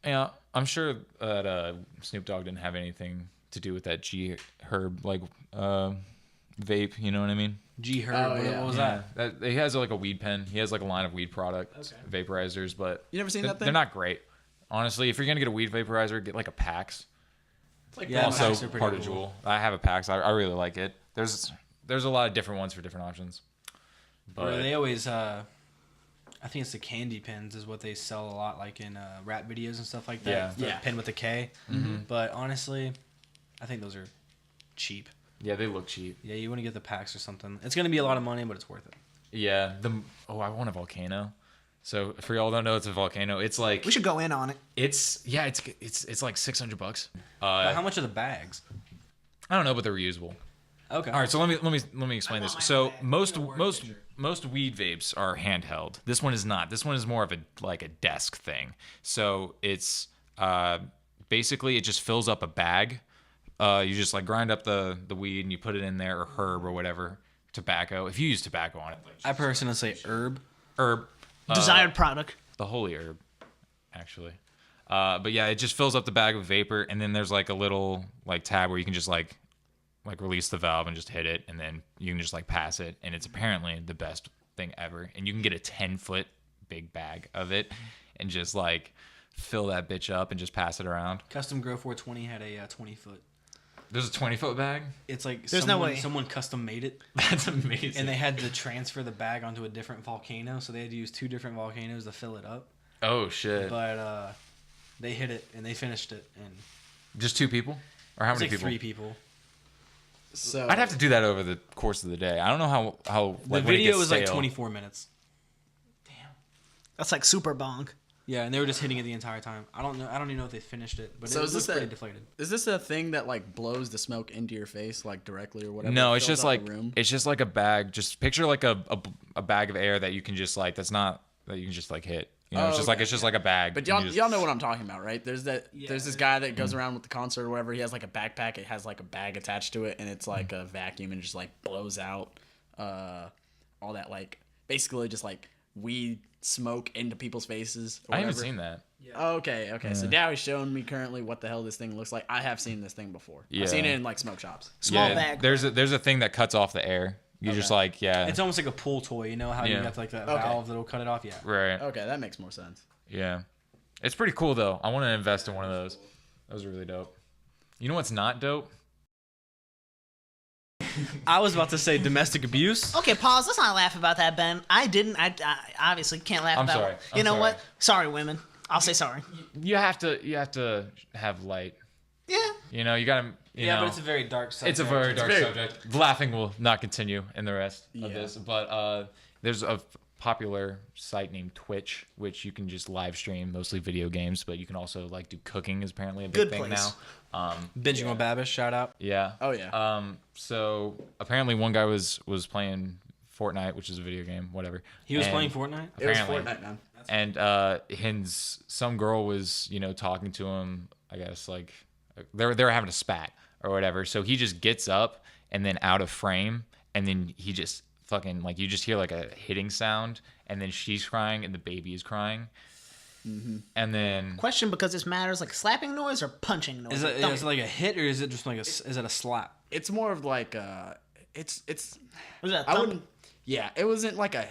Yeah, I'm sure that Snoop Dogg didn't have anything to do with that G Herb like vape. You know what I mean? G Herb. Oh, yeah. What was that? He has like a weed pen. He has like a line of weed products, vaporizers, but You never seen that thing? They're not great. Honestly, if you're gonna get a weed vaporizer, get like a PAX. Like Yeah, Also PAX are pretty part of cool. Juul. I have a PAX. I really like it. There's a lot of different ones for different options. Or But they always, I think it's the candy pens is what they sell a lot, like in rap videos and stuff like that. Yeah. The Yeah. pen with a K. But honestly, I think those are cheap. yeah, they look cheap. Yeah, you want to get the packs or something. It's gonna be a lot of money, but it's worth it. Yeah. I want a volcano. So for y'all who don't know, it's a volcano. It's like We should go in on it. it's like $600. How much are the bags? I don't know, but they're reusable. Okay. All right, so let me explain this. So most weed vapes are handheld. This one is not. This one is more of a desk thing. So it's basically it just fills up a bag. You just like grind up the weed and you put it in there, or herb or whatever, tobacco. If you use tobacco on it, like I personally say herb. herb, Desired product. the holy herb, actually. But yeah, it just fills up the bag with vapor, and then there's like a little like tab where you can just like release the valve and just hit it, and then you can just like pass it, and it's apparently the best thing ever. And you can get a 10-foot big bag of it and just like fill that bitch up and just pass it around. Custom Grow 420 had a 20-foot. There's a 20-foot bag. It's like There's no way. someone custom made it, That's amazing. and they had to transfer the bag onto a different volcano, so they had to use 2 different volcanoes to fill it up. Oh shit! But they hit it and they finished it, and Just 2 people, or how it's many like people? 3 people. So I'd have to do that over the course of the day. I don't know how The like, when it video gets was like stale. 24 minutes. That's like super bonk. Yeah, and they were just hitting it the entire time. I don't know. I don't even know if they finished it, but So it is was this pretty that- deflated. Is this a thing that like blows the smoke into your face like directly or whatever? No, It it's fills just up like the room? it's just like a bag. Just picture like a bag of air that you can just like that you can just like hit. You know, Oh, it's just like okay, it's just like a bag. But You y'all, just- y'all know what I'm talking about, right? There's this guy that Mm. goes around with the concert or whatever. He has like a backpack. It has like a bag attached to it, and it's like a vacuum and just like blows out all that like basically just like weed smoke into people's faces. Or I haven't whatever. seen that. Oh, okay. So now he's showing me currently what the hell this thing looks like. I have seen this thing before. I've seen Yeah. it in like smoke shops. Small bag. There's a thing that cuts off the air. You just like It's almost like a pool toy. You know how you Yeah. got like that Okay. valve that'll cut it off? Yeah. right. Okay, that makes more sense. Yeah, it's pretty cool though. I want to invest in one of those. Those are really dope. You know what's not dope? I was about to say domestic abuse. Okay, pause. Let's not laugh about that, Ben. I didn't. I obviously can't laugh I'm about sorry. it. I'm You know sorry. what? Sorry, women. I'll say sorry. You have to have light. Yeah. You know, you gotta. You Yeah, know, but it's a very dark subject. It's a very dark very- subject. Laughing will not continue in the rest of Yeah. this. But there's a popular site named Twitch, which you can just live stream mostly video games, but you can also like do cooking is apparently a big Good thing place. now. Binging with Babish. Shout out. Yeah. Oh, yeah. So apparently one guy was playing Fortnite, which is a video game, whatever. He was And playing Fortnite. It was apparently. Fortnite, man. And some girl was, talking to him, I guess, like they were having a spat or whatever. So he just gets up and then out of frame, and then he just fucking like you just hear like a hitting sound, and then she's crying and the baby is crying. And then Question, because this matters, like slapping noise or punching noise? Is it, Don't- is it like a hit or is it just like is it a slap? It's more of like it's was it a I thump? wouldn't. Yeah, it wasn't like a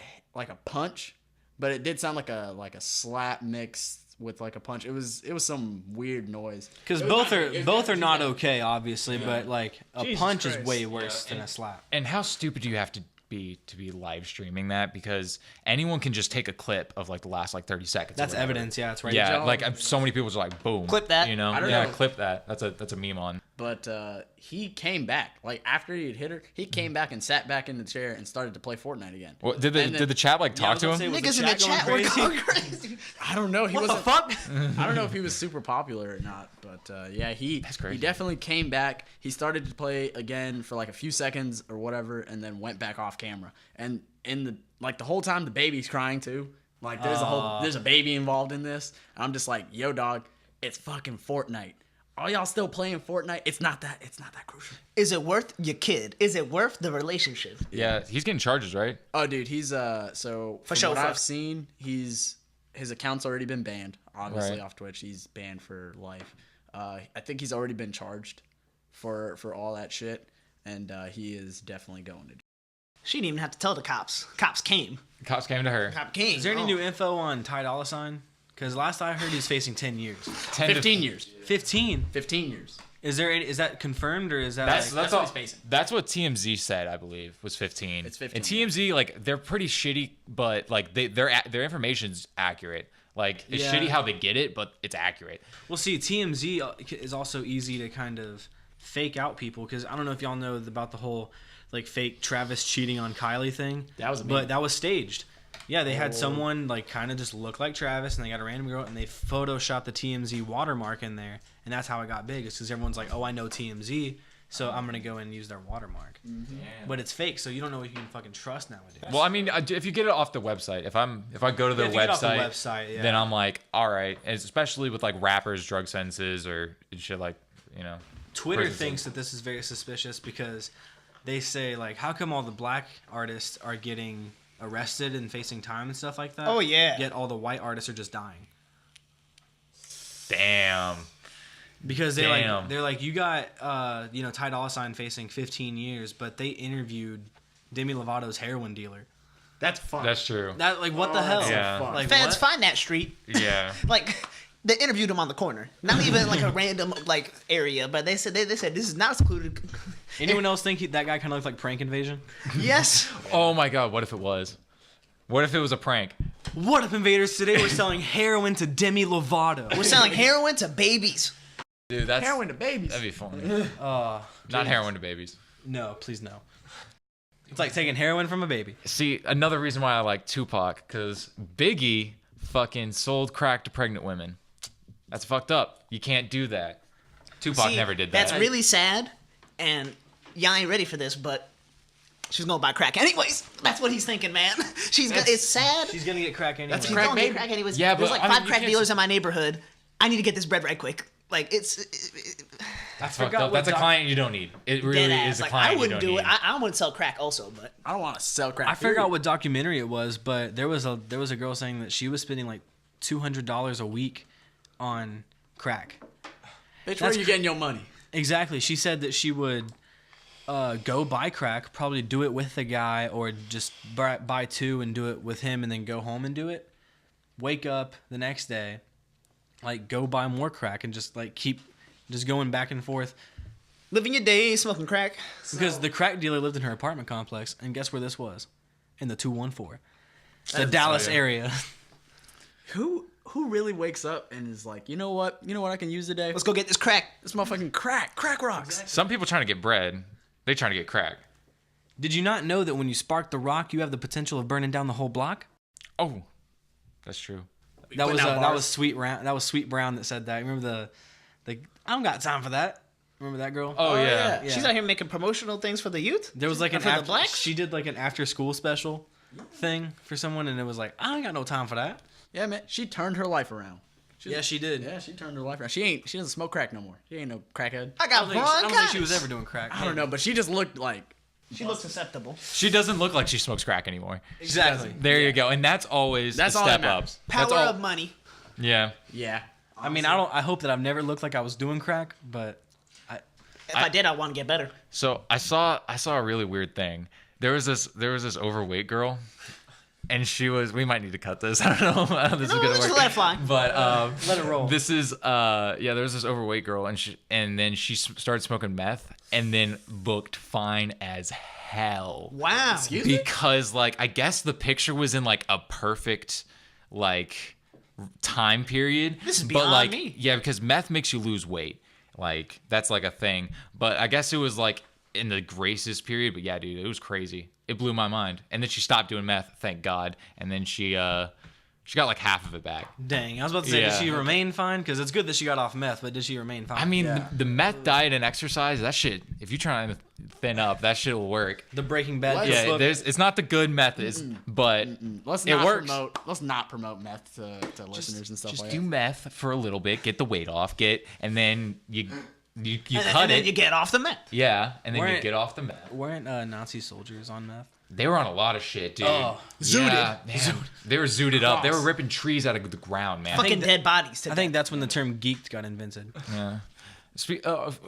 punch, but it did sound like a slap mixed with like a punch. It was some weird noise. Because both are not okay, obviously, but like a Jesus punch is Christ. way worse than a slap. and how stupid do you have to be live streaming that? Because anyone can just take a clip of like the last like 30 seconds. or That's whatever. evidence. Yeah, it's right. Yeah, y'all- like so many people are like, boom, Clip that. You know, I don't yeah, know. clip that. That's a meme on But he came back. Like, after he had hit her, he came back and sat back in the chair and started to play Fortnite again. What, did the chat like talk to him? Niggas in the chat were going crazy. I don't know. He What the wasn't. fuck? I don't know if he was super popular or not, but yeah, he definitely came back. He started to play again for like a few seconds or whatever, and then went back off camera. And in the whole time, the baby's crying too. Like there's a baby involved in this. And I'm just like, yo, dog, it's fucking Fortnite. All y'all still playing Fortnite? It's not that crucial. Is it worth your kid? Is it worth the relationship? Yeah, he's getting charges, right? Oh, dude, he's so from sure, what I've seen, his account's already been banned. Obviously, off Twitch, he's banned for life. I think he's already been charged for all that shit, and he is definitely going to. She didn't even have to tell the cops. Cops came. Cops came to her. Cop came. Is there any new info on Ty Dolla $ign? Because last I heard, he's facing 10 years. 15 years. 15. 15 years. Is that confirmed or is that That's That's all. what he's facing. That's what TMZ said, I believe, was 15. It's 15, And TMZ, like, they're pretty shitty, but like their information's accurate. Like, it's Yeah. shitty how they get it, but it's accurate. Well, see, TMZ is also easy to kind of fake out people because I don't know if y'all know about the whole like fake Travis cheating on Kylie thing. That was a but meme. that was staged. Yeah, they had someone like kind of just look like Travis, and they got a random girl, and they photoshopped the TMZ watermark in there, and that's how it got big. It's because everyone's like, "Oh, I know TMZ, so I'm gonna go and use their watermark." But it's fake, so you don't know if you can fucking trust nowadays. Well, I mean, if you get it off the website, if I go to their if you get off the website, website, yeah. then I'm like, all right. And especially with like rappers, drug sentences, or shit like, you know. Twitter prison thinks that this is very suspicious because they say like, how come all the black artists are getting arrested and facing time and stuff like that? Oh, yeah. Yet all the white artists are just dying. Damn. Because Damn. they're like you got Ty Dolla $ign facing 15 years, but they interviewed Demi Lovato's heroin dealer. That's fun. That's true. That like what the hell? Yeah. Like Feds what? find that street. Yeah. Like they interviewed him on the corner, not even like a random like area, but they said this is not secluded. Anyone else think that guy kind of looked like Prank Invasion? Yes. Oh my God. What if it was? What if it was a prank? What up, invaders? Today we're selling heroin to Demi Lovato. We're selling heroin to babies. Dude, that's Heroin to babies. That'd be funny. Not heroin to babies. No, please no. It's like taking heroin from a baby. See, another reason why I like Tupac, because Biggie fucking sold crack to pregnant women. That's fucked up. You can't do that. Tupac See, never did that. That's really sad, and y'all ain't ready for this, but she's gonna buy crack anyways. That's what he's thinking, man. It's sad. She's gonna get crack anyway. She's crack gonna baby. get crack anyways. Yeah, There's but, like I mean, 5 you crack can't dealers in my neighborhood. I need to get this bread right quick. Like That's fucked forgot up. what That's a client you don't need. It really dead is ass. a Like client I you wouldn't don't do need. it. I wouldn't sell crack also, but I don't want to sell crack. I forgot what documentary it was, but there was a girl saying that she was spending like $200 a week on crack. Bitch, where are you getting your money? Exactly. She said that she would go buy crack, probably do it with the guy, or just buy 2 and do it with him, and then go home and do it. Wake up the next day, like go buy more crack, and just like keep just going back and forth. living your days, smoking crack. Because the crack dealer lived in her apartment complex, and guess where this was? In the 214, the That's Dallas exciting. area. Who really wakes up and is like, you know what I can use today? Let's go get this crack. This motherfucking crack rocks. Some people trying to get bread. They trying to get crack. Did you not know that when you spark the rock, you have the potential of burning down the whole block? Oh, that's true. That was putting out that bars. was Sweet Brown that said that. Remember the I don't got time for that. Remember that girl? Oh, yeah. yeah. She's out here making promotional things for the youth. There was like an For the after, blacks? she did like an after school special thing for someone, and it was like I ain't got no time for that. Yeah, man. She turned her life around. Yeah, she did. Yeah, she turned her life around. She doesn't smoke crack no more. She ain't no crackhead. I I got don't think she bronchitis. was ever doing crack. I don't know, but she just looked like She looks susceptible. She doesn't look like she smokes crack anymore. Exactly. There you go. And that's always That's the all that step ups. Power That's all. of money. Yeah. yeah. I mean, I hope that I've never looked like I was doing crack, but If I did, I want to get better. So I saw a really weird thing. There was this overweight girl, and she was. We might need to cut this. I don't know how this is gonna just work. let it fly. But let it roll. This is there was this overweight girl, and then she started smoking meth, and then looked fine as hell. Wow. Because like I guess the picture was in like a perfect like time period. This is but beyond like me. yeah, because meth makes you lose weight. Like that's like a thing. But I guess it was like in the Grace's period. But yeah, dude, it was crazy. It blew my mind. And then she stopped doing meth, thank God. And then she got like half of it back. Dang, I was about to say, Yeah. did she remain fine? Because it's good that she got off meth, but did she remain fine? I mean, the meth diet and exercise, that shit. If you're trying to thin up, that shit will work. the Breaking Bad. Let's- Yeah, it's not the good methods, but Let's it not works. let's not promote meth to listeners and stuff Just like do that. meth for a little bit, get the weight off, and then you and, cut and then it. you get off the meth. Yeah, and then you Weren't- get off the meth. Weren't Nazi soldiers on meth? They were on a lot of shit, dude. Oh, yeah, man. They were zooted up. They were ripping trees out of the ground, man. Fucking dead bodies. I think that's when the term geeked got invented. Yeah.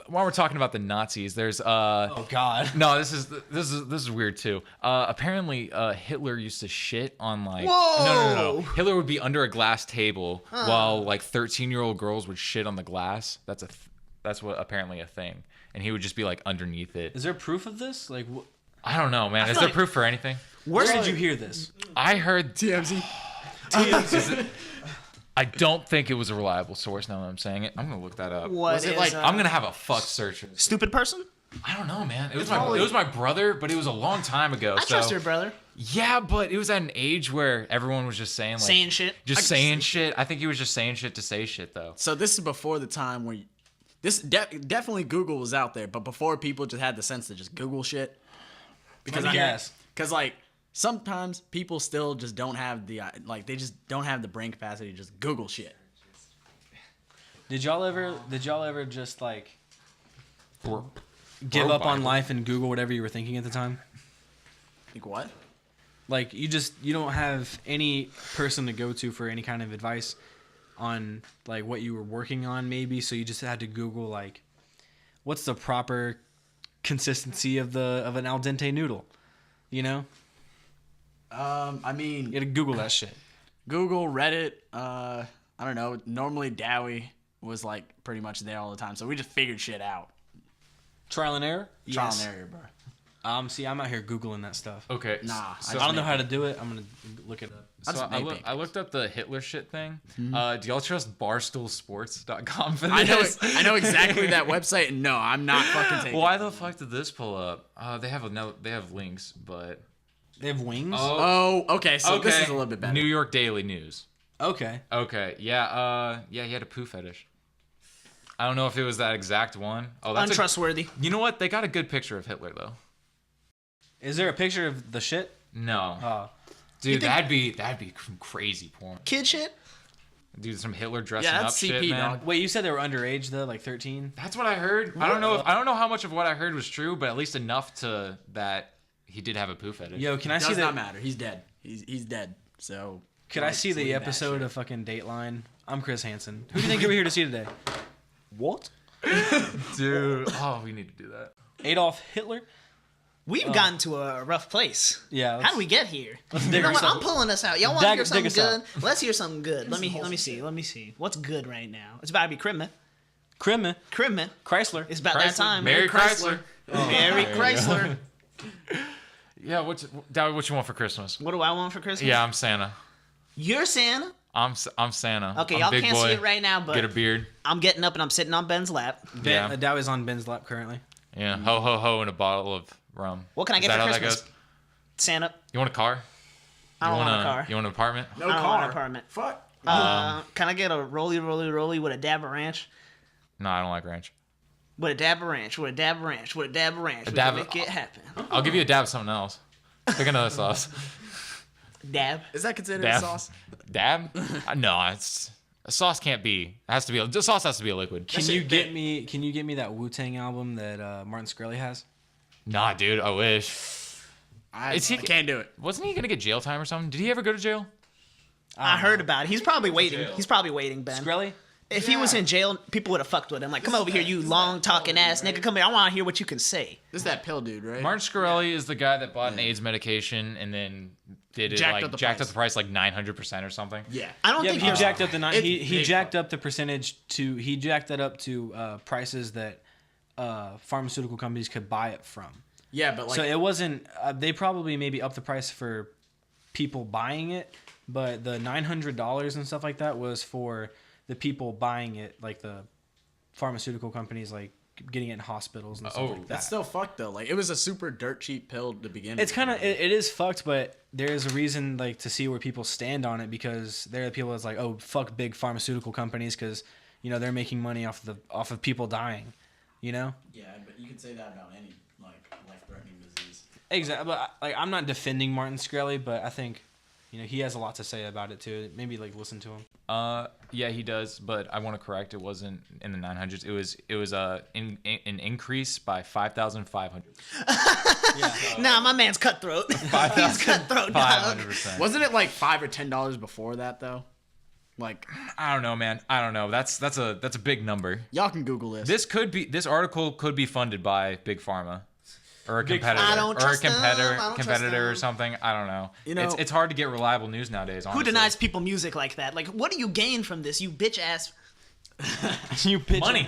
While we're talking about the Nazis, there's Oh God. no, this is weird too. Apparently, Hitler used to shit on like Whoa! no. Hitler would be under a glass table while like 13-year-old girls would shit on the glass. That's what apparently a thing, and he would just be like underneath it. Is there proof of this? Like, I don't know, man. Is feel there like- proof for anything? where did you hear this? I heard TMZ. I don't think it was a reliable source. Now that I'm saying it, I'm gonna look that up. What Was it is, like- I'm gonna have a fuck search. stupid person? I don't know, man. It was my brother, but it was a long time ago. I trust your brother. Yeah, but it was at an age where everyone was just saying like Saying shit. just saying shit. I think he was just saying shit to say shit though. So this is before the time where definitely Google was out there, but before people just had the sense to just Google shit. Because Yes. Because like sometimes people still just don't have they just don't have the brain capacity to just Google shit. Did y'all ever just like Or give or up on Bible. life and Google whatever you were thinking at the time? Like what? Like you don't have any person to go to for any kind of advice on like what you were working on maybe, so you just had to Google like what's the proper consistency of an al dente noodle, you know? I mean, You gotta Google that shit. Google, Reddit, I don't know. Normally Dowie was like pretty much there all the time, so we just figured shit out. Trial and error? Trial and error, bro. See, I'm out here Googling that stuff. Okay. Nah, I don't know how to do it. I'm gonna look it up. I So just I, made look, big I looked up the Hitler shit thing. Do y'all trust barstoolsports.com for I know, this? I know exactly that website. And no, I'm not fucking taking. Why the fuck did this pull up? They have links, but They have wings? Oh, okay. So this is a little bit better. New York Daily News. Okay. Okay, yeah, he had a poo fetish. I don't know if it was that exact one. Oh, that's Untrustworthy. you know what? They got a good picture of Hitler though. Is there a picture of the shit? No, Oh. dude, that'd be some crazy porn. Kid shit? Dude, some Hitler dressing Yeah, up that's shit, CP, man. dog. Wait, you said they were underage though, like 13? That's what I heard. I don't know how much of what I heard was true, but at least enough to that he did have a poo fetish. Yo, can I Does see not that? matter. He's dead. He's dead. So. Could I see the leave that episode shit. of fucking Dateline? I'm Chris Hansen. Who do you think you were here to see today? What? Dude, oh, we need to do that. Adolf Hitler? We've gotten to a rough place. Yeah. How do we get here? dig You know what? ourselves- I'm pulling us out. Y'all want to Dig- hear something dig us good? out. Let's hear something good. Let me see. What's good right now? It's about to be Christmas. Christmas? Christmas. Chrysler? It's about that time. Merry Chrysler. Merry Chrysler. Yeah, what you want for Christmas? What do I want for Christmas? Yeah, I'm Santa. You're Santa. I'm Santa. Okay, I'm y'all big can't boy. see it right now, but Get a beard. I'm getting up and I'm sitting on Ben's lap. Ben, Yeah. Dowie's on Ben's lap currently. Yeah, ho ho ho, and a bottle of rum. What can I Is get that for how that Christmas? goes? Santa. You want a car? I don't want a car. You want an apartment? No I don't car. want an apartment. Fuck. Can I get a roly with a dab of ranch? No, I don't like ranch. With a dab of ranch. With a dab of ranch. With a dab of ranch. We dab can of- make it happen. I'll give you a dab of something else. Pick another sauce. Dab. Is that considered Dab. a sauce? Dab? No, it's a sauce can't be. It has to be. The sauce has to be a liquid. Can you get me that Wu-Tang album that Martin Shkreli has? Nah, dude. I wish. I can't do it. Wasn't he gonna get jail time or something? Did he ever go to jail? I heard about it. He's probably waiting. He's probably waiting, Ben. Shkreli? If he was in jail, people would have fucked with him. Like, come over here, you long talking ass nigga. Come here. I want to hear what you can say. This is that pill dude, right? Martin Shkreli is the guy that bought an AIDS medication and then did it Jacked up the jacked price. up the price like 900% or something. Yeah. I don't Yeah, think but he there's- jacked up the It's he big jacked up the percentage to he jacked that up to prices that pharmaceutical companies could buy it from. Yeah, but like So it wasn't. They probably maybe upped the price for people buying it, but the $900 and stuff like that was for the people buying it, like the pharmaceutical companies like getting it in hospitals and stuff like that. That's still fucked though. Like it was a super dirt cheap pill to begin It's with. kind of it is fucked, but there's a reason like to see where people stand on it, because there are people that's like, oh, fuck big pharmaceutical companies because they're making money off of people dying, Yeah, but you can say that about any like life-threatening disease. Exactly, but like I'm not defending Martin Shkreli, but I think he has a lot to say about it too. Maybe like listen to him. Yeah, he does, but I want to correct. It wasn't in the 900s. It was an increase by 5,500. Nah, my man's cutthroat. He's cutthroat, dog. 500%. Wasn't it like $5 or $10 before that though? Like I don't know, man. I don't know. That's a big number. y'all can Google this. This article could be funded by Big Pharma. Or a competitor, I don't or a trust them. competitor, I don't trust competitor or them. something. I don't know. It's hard to get reliable news nowadays. Honestly. Who denies people music like that? Like, what do you gain from this, you bitch ass? You bitch. money?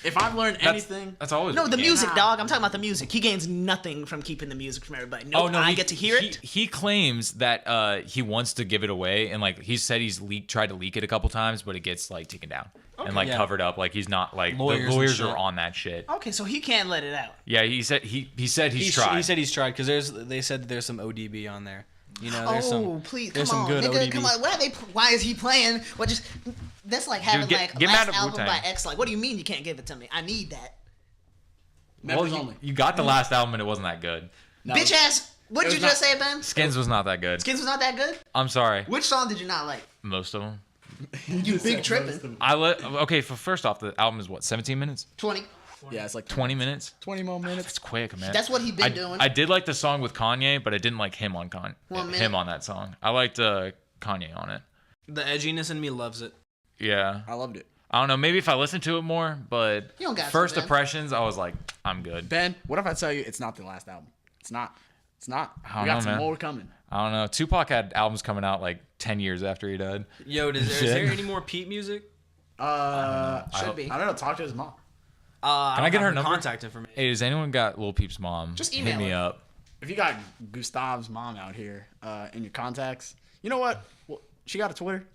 If I've learned anything, That's always No, what the you gain. music, dog. I'm talking about the music. He gains nothing from keeping the music from everybody. Nope, I get to hear it. He claims that he wants to give it away, and like he said, he's tried to leak it a couple times, but it gets like taken down and like Yeah. covered up. Like he's not like Lawyers the and lawyers shit. are on that shit. Okay, so he can't let it out. Yeah, he said he's tried. He said he's tried because they said that there's some ODB on there. There's Please, there's come some on, good nigga, ODB. come on. Why is he playing? That's like having get like mad last at album Wu-Tang. by X. Like, what do you mean you can't give it to me? I need that. members Well, only. you got the last album and it wasn't that good. No. Bitch ass. What did It you was just say, Ben? Skins was not that good. Skins was not that good. I'm sorry. Which song did you not like? Most of them. You big tripping. Okay. First off, the album is what 17 minutes, 20. Yeah, it's like 20 minutes. 20 more minutes. That's quick, man. That's what he been doing. I did like the song with Kanye, but I didn't like him on 1 minute. him on that song. I liked Kanye on it. The edginess in me loves it. Yeah. I loved it. I don't know. Maybe if I listened to it more, but You don't got to, first Ben. impressions, I was like, I'm good. Ben, what if I tell you it's not the last album? It's not. It's not. I We don't got know, some man. more coming. I don't know. Tupac had albums coming out like 10 years after he died. Yo, is there any more Pete music? Should be. I don't know. Talk to his mom. Can I get her number? Contact information. Hey, does anyone got Lil Peep's mom? Just hit email me her. up. If you got Gustav's mom out here in your contacts, you know what? Well, she got a Twitter.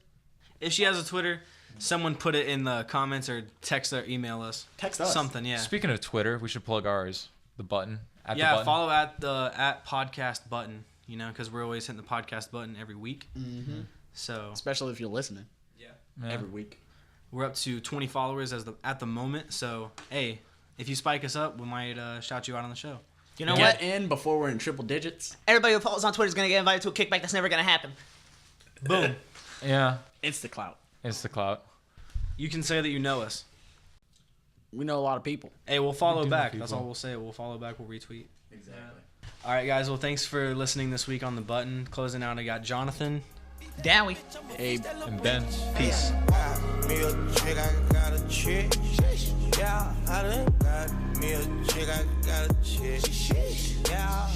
If she has a Twitter, someone put it in the comments or text or email us. Text us. Something, yeah. Speaking of Twitter, we should plug ours. The button. The Yeah, button. follow at podcast button, because we're always hitting the podcast button every week. Mm-hmm. So Especially if you're listening yeah, every week. we're up to 20 followers at the moment. So hey, if you spike us up, we might shout you out on the show. You know Get what? in before we're in triple digits. Everybody who follows on Twitter is gonna get invited to a kickback. That's never gonna happen. Boom. Yeah. Insta clout. It's the clout. You can say that you know us. We know a lot of people. Hey, we'll follow We do know back. That's people. all we'll say. We'll follow back. We'll retweet. Exactly. All right, guys. Well, thanks for listening this week on The Button. Closing out, I got Jonathan. Dowie. Abe. And Ben. Peace. Me a chick, I got a chick. Yeah, I done got me a chick, I got a chick. Yeah.